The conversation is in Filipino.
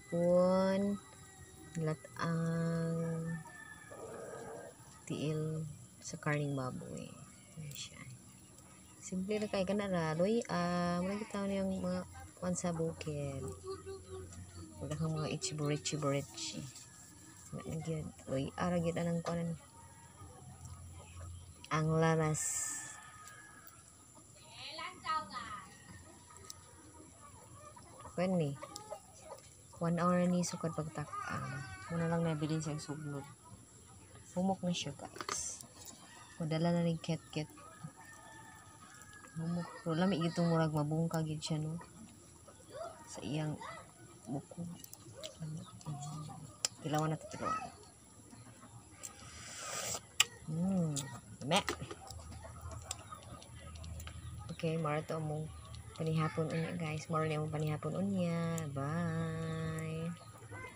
hapon latang tiil sa karning baboy. Ayan siya. Simple na kay kanara. Loy, muna kita niyang mga kuan sa bukid. Wala kang mga ichiburichi. Nagyan. Loy, aragyan anang kuanan. Ang lamas. Kuan ni. 1 hour ni sukad pagtak-an. Muna lang nabilin sa sugnod. Humok na siya, guys. Madala na rin ket-ket. Humok. Pero lamig itong murag mabungkag yun siya, no? Sa iyang buko. Tilawan na ito, tilawan. Me. Okay, mara to mong panihapon unya, guys. Mara na mong panihapon unya. Bye.